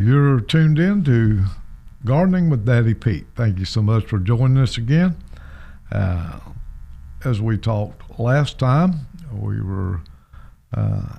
You're tuned in to Gardening with Daddy Pete. Thank you so much for joining us again. As we talked last time, we were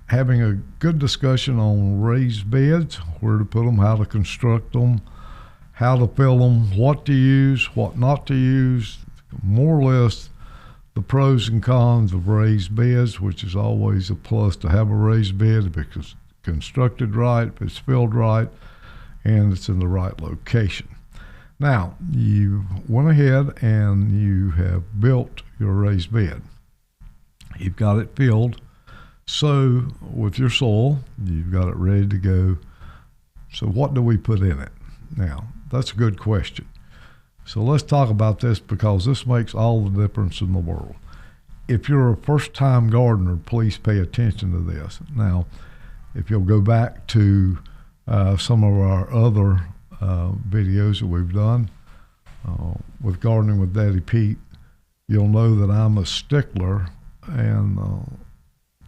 having a good discussion on raised beds, where to put them, how to construct them, how to fill them, what to use, what not to use, more or less the pros and cons of raised beds, which is always a plus to have a raised bed because it's constructed right, if it's filled right, and it's in the right location. Now, you went ahead and you have built your raised bed. You've got it filled. So with your soil, you've got it ready to go. So what do we put in it? Now, that's a good question. So let's talk about this because this makes all the difference in the world. If you're a first-time gardener, please pay attention to this. Now, if you'll go back to some of our other videos that we've done with Gardening with Daddy Pete, you'll know that I'm a stickler and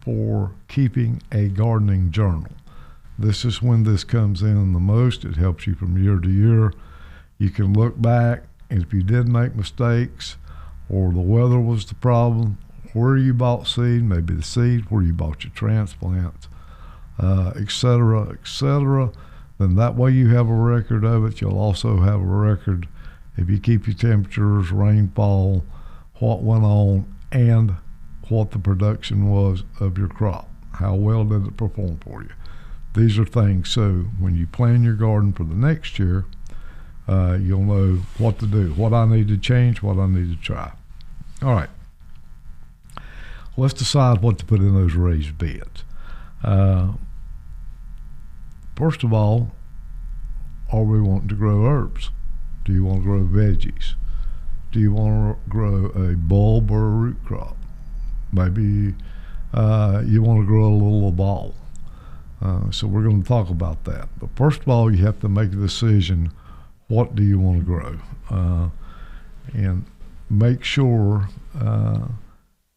for keeping a gardening journal. This is when this comes in the most. It helps you from year to year. You can look back, and if you did make mistakes or the weather was the problem, where you bought seed, maybe the seed, where you bought your transplants, et cetera, then that way you have a record of it. You'll also have a record if you keep your temperatures, rainfall, what went on, and what the production was of your crop. How well did it perform for you? These are things, so when you plan your garden for the next year, you'll know what to do, what I need to change, what I need to try. All right, let's decide what to put in those raised beds. First of all, are we wanting to grow herbs? Do you want to grow veggies? Do you want to grow a bulb or a root crop? Maybe you want to grow a little ball. So we're going to talk about that. But first of all, you have to make a decision, what do you want to grow? And make sure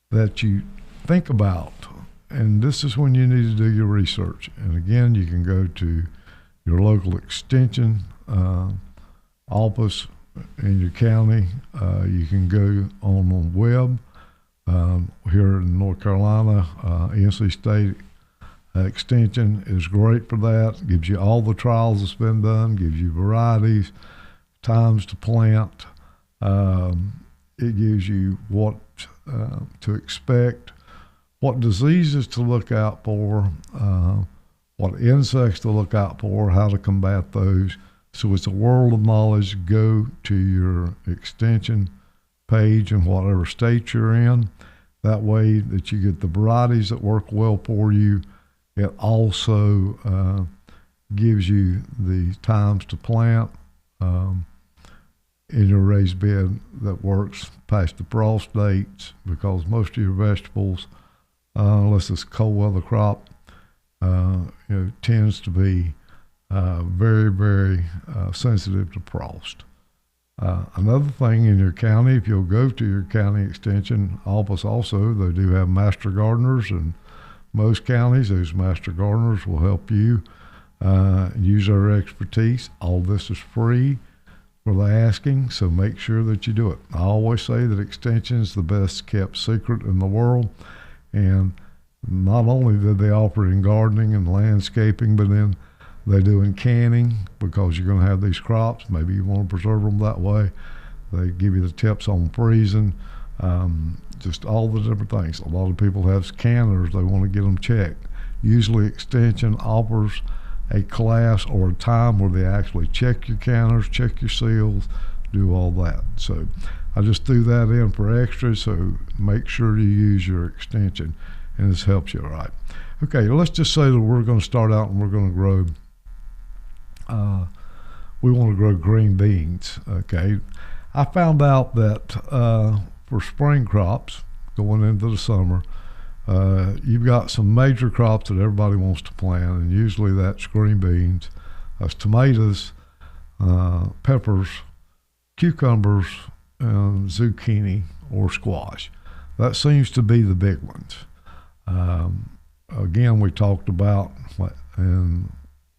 that you think about, and this is when you need to do your research. And again, you can go to your local extension office in your county. You can go on the web. Here in North Carolina, NC State Extension is great for that. Gives you all the trials that's been done, gives you varieties, times to plant. It gives you what to expect, what diseases to look out for, what insects to look out for, how to combat those. So it's a world of knowledge. Go to your extension page in whatever state you're in. That way that you get the varieties that work well for you. It also gives you the times to plant in your raised bed that works past the frost dates, because most of your vegetables, unless it's a cold weather crop, tends to be very, very sensitive to frost. Another thing in your county, if you'll go to your county extension office also, they do have master gardeners, and most counties, those master gardeners will help you use their expertise. All this is free for the asking, so make sure that you do it. I always say that extension is the best kept secret in the world, and not only do they offer it in gardening and landscaping, but then they do in canning, because you're going to have these crops. Maybe you want to preserve them that way. They give you the tips on freezing, just all the different things. A lot of people have canners. They want to get them checked. Usually extension offers a class or a time where they actually check your canners, check your seals, do all that. So I just threw that in for extra, so make sure you use your extension, and this helps you, all right? Okay, let's just say that we're going to start out and we're going to grow we want to grow green beans. Okay, I found out that for spring crops going into the summer, you've got some major crops that everybody wants to plant, and usually that's green beans, that's tomatoes, peppers, cucumbers, and zucchini or squash. That seems to be the big ones. Again, we talked about in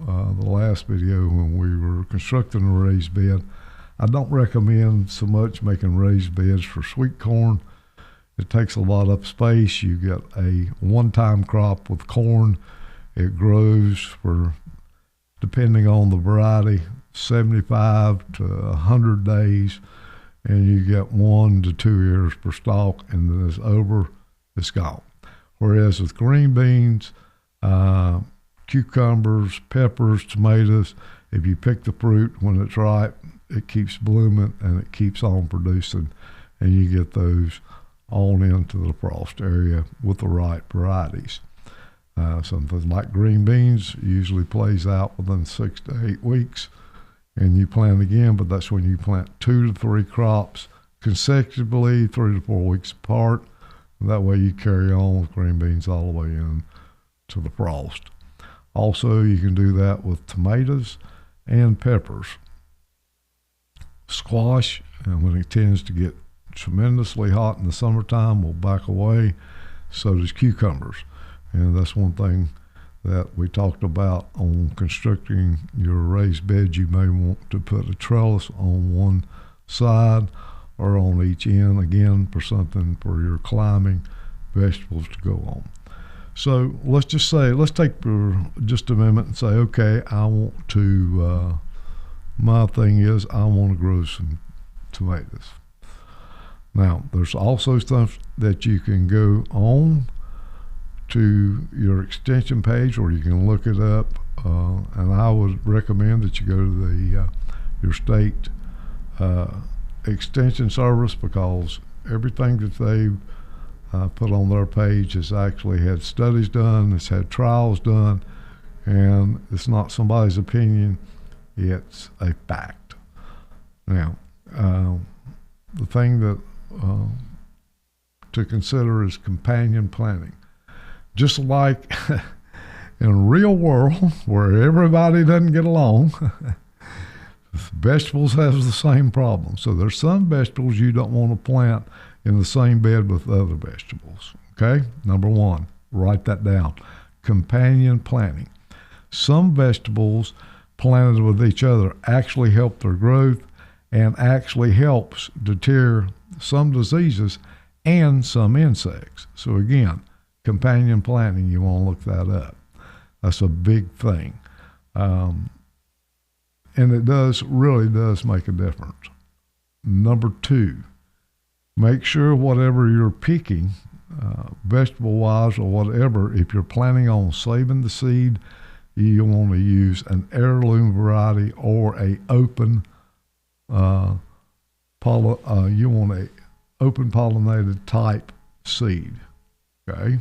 the last video when we were constructing a raised bed. I don't recommend so much making raised beds for sweet corn. It takes a lot of space. You get a one-time crop with corn. It grows for, depending on the variety, 75 to 100 days, and you get 1 to 2 ears per stalk, and then it's over, it's gone. Whereas with green beans, cucumbers, peppers, tomatoes, if you pick the fruit when it's ripe, it keeps blooming and it keeps on producing, and you get those on into the frost area with the right varieties. Something like green beans usually plays out within 6 to 8 weeks, and you plant again, but that's when you plant 2 to 3 crops consecutively, 3 to 4 weeks apart. That way you carry on with green beans all the way in to the frost. Also, you can do that with tomatoes and peppers. Squash, and when it tends to get tremendously hot in the summertime, will back away. So does cucumbers. And that's one thing that we talked about on constructing your raised bed. You may want to put a trellis on one side or on each end, again, for something for your climbing vegetables to go on. So let's just say, let's take just a minute and say, okay, I want to, my thing is I want to grow some tomatoes. Now, there's also stuff that you can go on to your extension page, or you can look it up, and I would recommend that you go to the your state extension service, because everything that they've put on their page has actually had studies done, it's had trials done, and it's not somebody's opinion, it's a fact. Now, the thing that to consider is companion planting. Just like in a real world where everybody doesn't get along, vegetables have the same problem. So there's some vegetables you don't want to plant in the same bed with other vegetables. Okay? Number one, write that down. Companion planting. Some vegetables planted with each other actually help their growth and actually helps deter some diseases and some insects. So again, companion planting, you want to look that up. That's a big thing. And it really does make a difference. Number two, make sure whatever you're picking, vegetable-wise or whatever, if you're planning on saving the seed, you want to use an heirloom variety or a open you want a open pollinated type seed. Okay?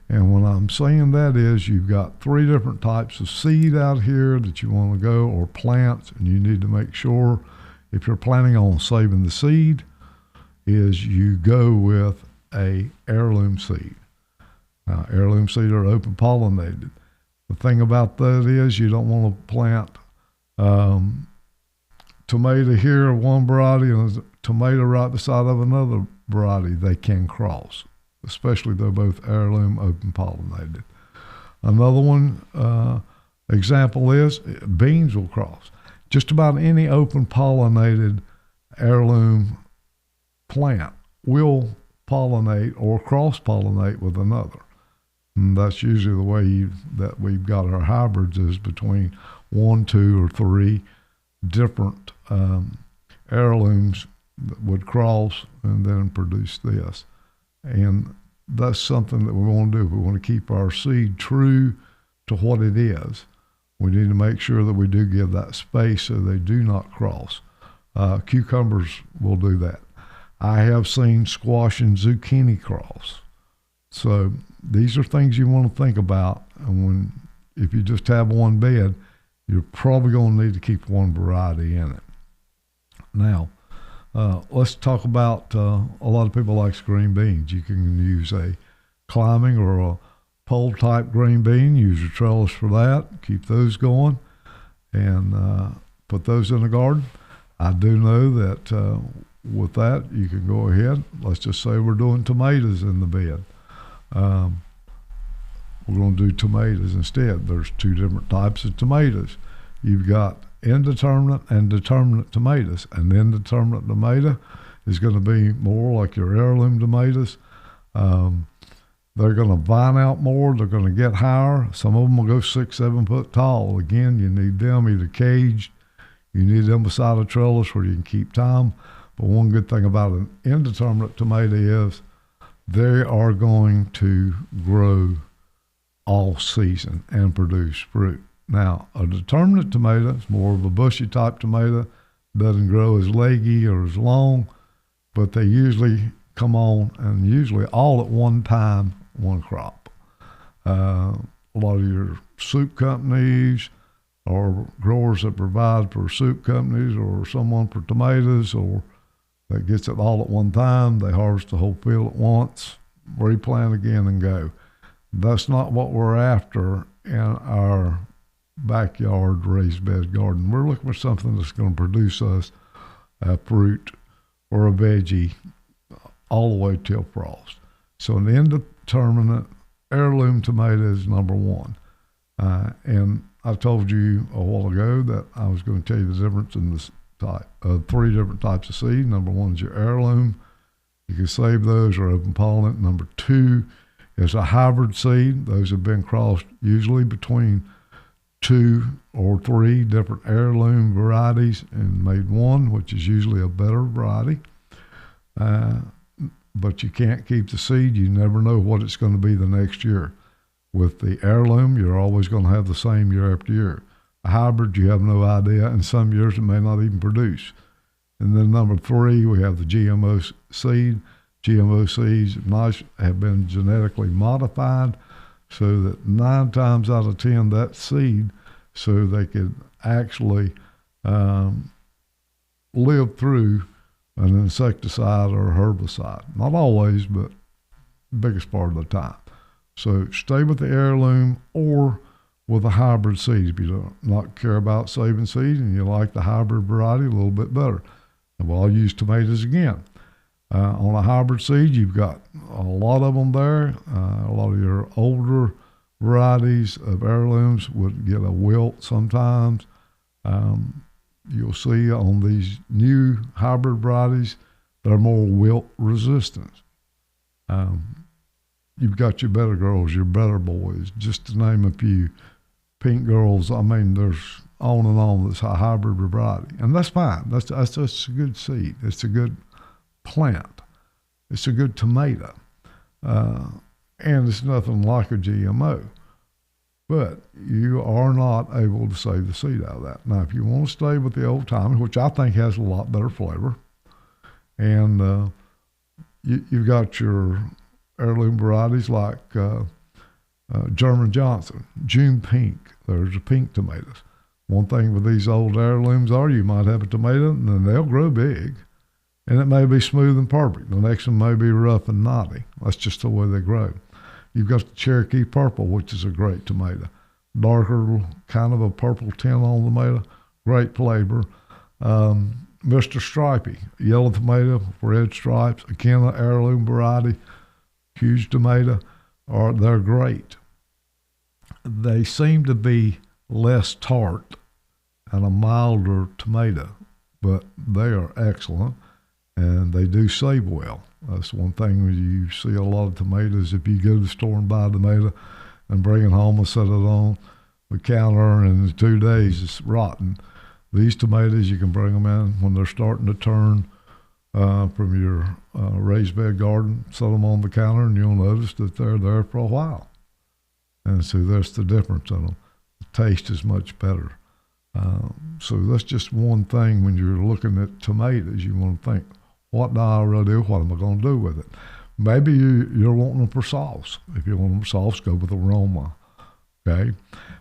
And what I'm saying that is you've got 3 different types of seed out here that you want to go, or plants, and you need to make sure, if you're planning on saving the seed, is you go with a heirloom seed. Now, heirloom seed are open pollinated. The thing about that is you don't want to plant tomato here, one variety, and a tomato right beside of another variety. They can cross, especially they're both heirloom open pollinated. Another one example is beans will cross. Just about any open pollinated heirloom plant will pollinate or cross pollinate with another. And that's usually the way that we've got our hybrids, is between 1, 2, or 3 different heirlooms that would cross and then produce this. And that's something that we want to do. If we want to keep our seed true to what it is, we need to make sure that we do give that space so they do not cross. Cucumbers will do that. I have seen squash and zucchini cross. So these are things you want to think about. And if you just have one bed, you're probably going to need to keep one variety in it. Now, let's talk about, a lot of people like green beans. You can use a climbing or a pole type green bean, use a trellis for that, keep those going, and put those in the garden. I do know that with that, you can go ahead. Let's just say we're doing tomatoes in the bed. we're going to do tomatoes instead. There's two different types of tomatoes. You've got indeterminate and determinate tomatoes. An indeterminate tomato is going to be more like your heirloom tomatoes. They're going to vine out more. They're going to get higher. Some of them will go 6-7 foot tall. Again, you need them either caged. You need them beside a trellis where you can keep time. But one good thing about an indeterminate tomato is they are going to grow all season and produce fruit. Now, a determinate tomato is more of a bushy type tomato, doesn't grow as leggy or as long, but they usually come on and usually all at one time, one crop. A lot of your soup companies or growers that provide for soup companies or someone for tomatoes or that gets it all at one time, they harvest the whole field at once, replant again and go. That's not what we're after in our backyard raised bed garden. We're looking for something that's going to produce us a fruit or a veggie all the way till frost. So an indeterminate heirloom tomato is number one. And I told you a while ago that I was going to tell you the difference in this type, three different types of seed. Number one is your heirloom. You can save those or open pollinate. Number two is a hybrid seed. Those have been crossed usually between 2 or 3 different heirloom varieties and made one, which is usually a better variety. But you can't keep the seed. You never know what it's going to be the next year. With the heirloom, you're always going to have the same year after year. A hybrid, you have no idea, and some years it may not even produce. And then number 3, we have the GMO seed. GMO seeds have been genetically modified so that 9 times out of 10 that seed, so they could actually live through an insecticide or a herbicide. Not always, but biggest part of the time. So stay with the heirloom or with a hybrid seed. If you do not care about saving seed and you like the hybrid variety a little bit better. And well, I'll use tomatoes again. On a hybrid seed, you've got a lot of them there. A lot of your older varieties of heirlooms would get a wilt sometimes. You'll see on these new hybrid varieties, they're more wilt resistant. You've got your better girls, your better boys, just to name a few. Pink girls, I mean, there's on and on. That's a hybrid variety, and that's fine. That's a good seed. It's a good plant. It's a good tomato, and it's nothing like a GMO. But you are not able to save the seed out of that. Now, if you want to stay with the old timey, which I think has a lot better flavor, and you've got your heirloom varieties like German Johnson, June Pink. There's the pink tomatoes. One thing with these old heirlooms are you might have a tomato and then they'll grow big, and it may be smooth and perfect. The next one may be rough and knotty. That's just the way they grow. You've got the Cherokee Purple, which is a great tomato. Darker, kind of a purple tint on the tomato, great flavor. Mr. Stripey, yellow tomato, red stripes, again, an heirloom variety, huge tomato, they're great. They seem to be less tart and a milder tomato, but they are excellent, and they do save well. That's one thing when you see a lot of tomatoes. If you go to the store and buy a tomato and bring it home and set it on the counter, and in 2 days it's rotten. These tomatoes, you can bring them in when they're starting to turn from your raised bed garden, set them on the counter, and you'll notice that they're there for a while. And so that's the difference in them. The taste is much better. So that's just one thing when you're looking at tomatoes. You want to think, what do I really do? What am I going to do with it? Maybe you're wanting them for sauce. If you want them for sauce, go with aroma. Okay?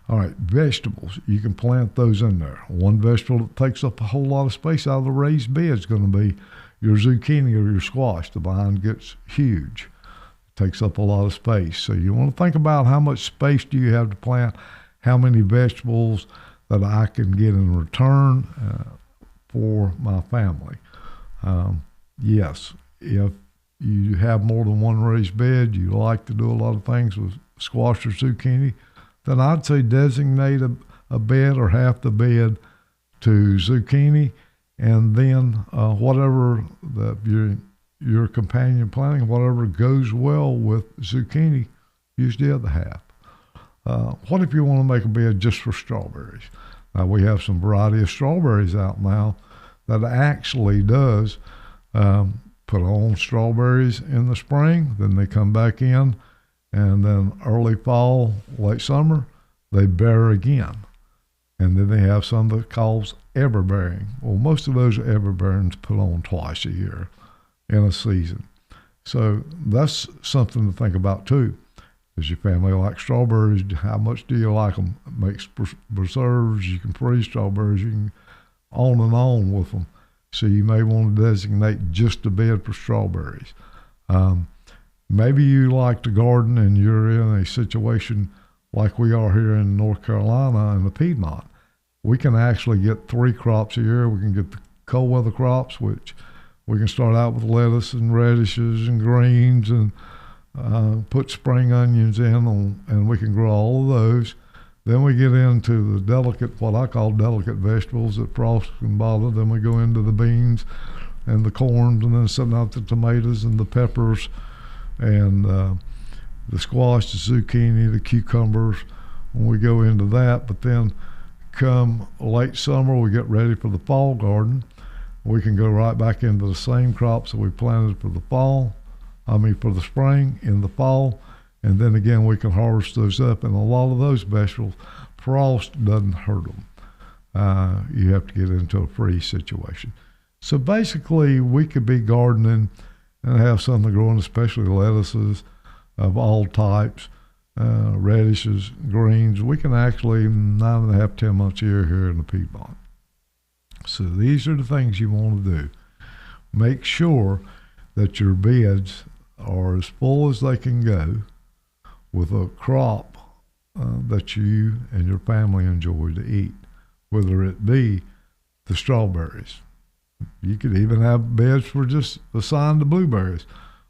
All right, vegetables. You can plant those in there. One vegetable that takes up a whole lot of space out of the raised bed is going to be your zucchini or your squash. The vine gets huge. It takes up a lot of space. So you want to think about how much space do you have to plant, how many vegetables that I can get in return for my family. Yes, if you have more than one raised bed, you like to do a lot of things with squash or zucchini, then I'd say designate a bed or half the bed to zucchini, and then whatever your companion planting, whatever goes well with zucchini, use the other half. What if you want to make a bed just for strawberries? Now, we have some variety of strawberries out now that actually does put on strawberries in the spring, then they come back in, and then early fall, late summer, they bear again. And then they have some that calls everbearing. Well, most of those everbearings put on twice a year in a season. So that's something to think about too. Does your family like strawberries? How much do you like them? It makes preserves. You can freeze strawberries. You can on and on with them. So you may want to designate just a bed for strawberries. Maybe you like to garden and you're in a situation like we are here in North Carolina in the Piedmont. We can actually get 3 crops a year. We can get the cold weather crops, which we can start out with lettuce and radishes and greens and put spring onions in them, and we can grow all of those. Then we get into the delicate, what I call delicate vegetables that frost can bother. Then we go into the beans and the corns, and then setting out the tomatoes and the peppers and the squash, the zucchini, the cucumbers, when we go into that. But then come late summer, we get ready for the fall garden. We can go right back into the same crops that we planted for the for the spring in the fall, and then again we can harvest those up. And a lot of those vegetables, frost doesn't hurt them. You have to get into a freeze situation. So basically, we could be gardening and have something growing, especially lettuces of all types, radishes, greens. We can actually 9.5, 10 months a year here in the Piedmont. So these are the things you want to do. Make sure that your beds are as full as they can go with a crop that you and your family enjoy to eat, whether it be the strawberries. You could even have beds for just assigned to blueberries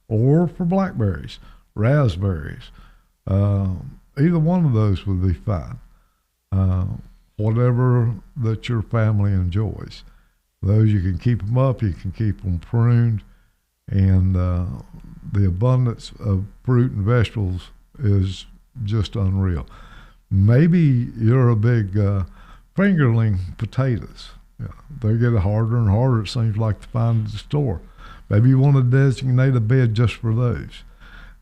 or for blackberries, raspberries. Either one of those would be fine. Whatever that your family enjoys. Those you can keep them up, you can keep them pruned, and the abundance of fruit and vegetables is just unreal. Maybe you're a big fingerling potatoes. Yeah, they get harder and harder, it seems like, to find at the store. Maybe you want to designate a bed just for those.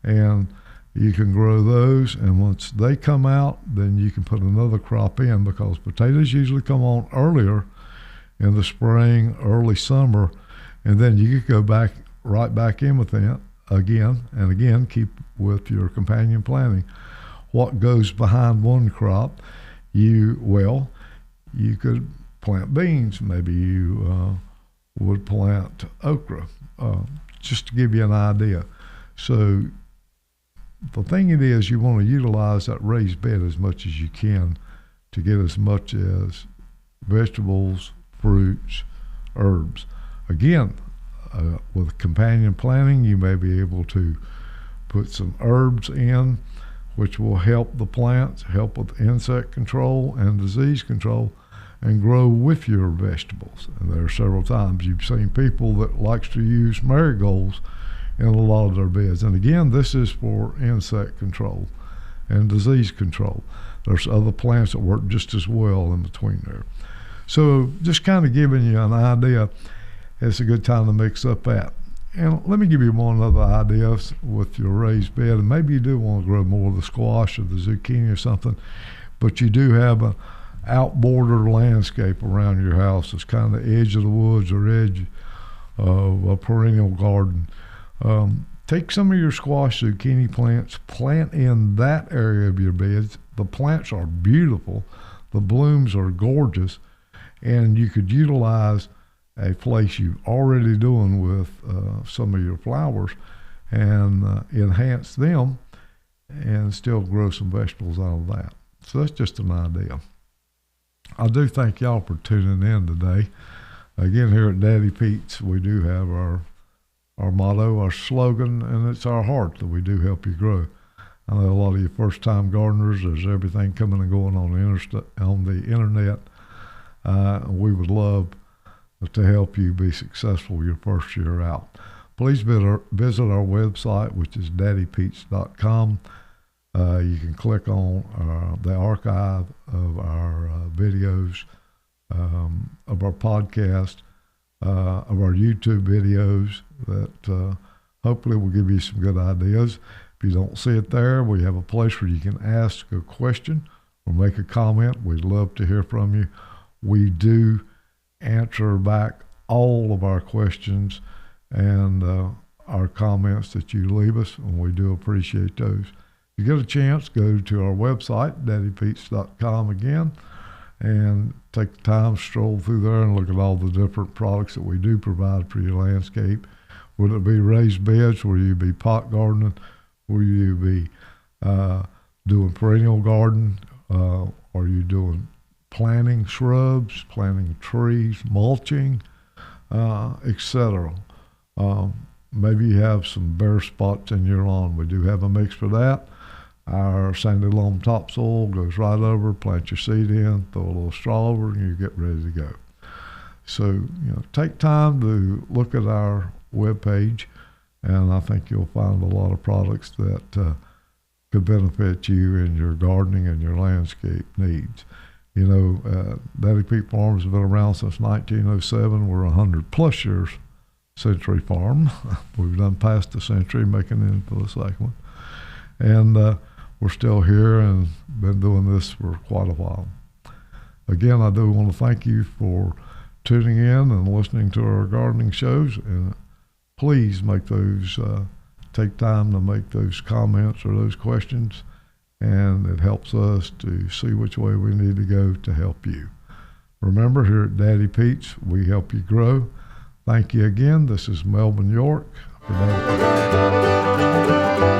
And you can grow those, and once they come out, then you can put another crop in, because potatoes usually come on earlier in the spring, early summer, and then you could go right back in with that again and again, keep with your companion planting. What goes behind one crop, you could plant beans. Maybe you would plant okra, just to give you an idea. So the thing it is, you want to utilize that raised bed as much as you can to get as much as vegetables, fruits, herbs. Again, with companion planting, you may be able to put some herbs in, which will help the plants, help with insect control and disease control, and grow with your vegetables. And there are several times you've seen people that likes to use marigolds in a lot of their beds. And again, this is for insect control and disease control. There's other plants that work just as well in between there. So just kind of giving you an idea, it's a good time to mix up that. And let me give you one other idea with your raised bed. And maybe you do want to grow more of the squash or the zucchini or something, but you do have an outborder landscape around your house. It's kind of the edge of the woods or edge of a perennial garden. Take some of your squash, zucchini plants, plant in that area of your beds. The plants are beautiful. The blooms are gorgeous. And you could utilize a place you're already doing with some of your flowers and enhance them and still grow some vegetables out of that. So that's just an idea. I do thank y'all for tuning in today. Again, here at Daddy Pete's, we do have our motto, our slogan, and it's our heart that we do help you grow. I know a lot of you first-time gardeners, there's everything coming and going on the internet. We would love to help you be successful your first year out. Please visit our website, which is daddypete's.com. You can click on the archive of our videos, of our podcast, of our YouTube videos that hopefully will give you some good ideas. If you don't see it there, we have a place where you can ask a question or make a comment. We'd love to hear from you. We do answer back all of our questions and our comments that you leave us, and we do appreciate those. If you get a chance, go to our website, daddypetes.com again, and take the time, stroll through there and look at all the different products that we do provide for your landscape. Whether it be raised beds, whether you be pot gardening, whether you be doing perennial garden, or you doing planting shrubs, planting trees, mulching, etc. Maybe you have some bare spots in your lawn. We do have a mix for that. Our sandy loam topsoil goes right over, plant your seed in, throw a little straw over, and you get ready to go. So, take time to look at our webpage, and I think you'll find a lot of products that could benefit you in your gardening and your landscape needs. Daddy Pete Farms has been around since 1907. We're 100+ years century farm. We've done past the century, making it into the second one. And we're still here and been doing this for quite a while. Again, I do want to thank you for tuning in and listening to our gardening shows. And please take time to make those comments or those questions. And it helps us to see which way we need to go to help you. Remember, here at Daddy Pete's, we help you grow. Thank you again. This is Melvin York for Daddy Pete's.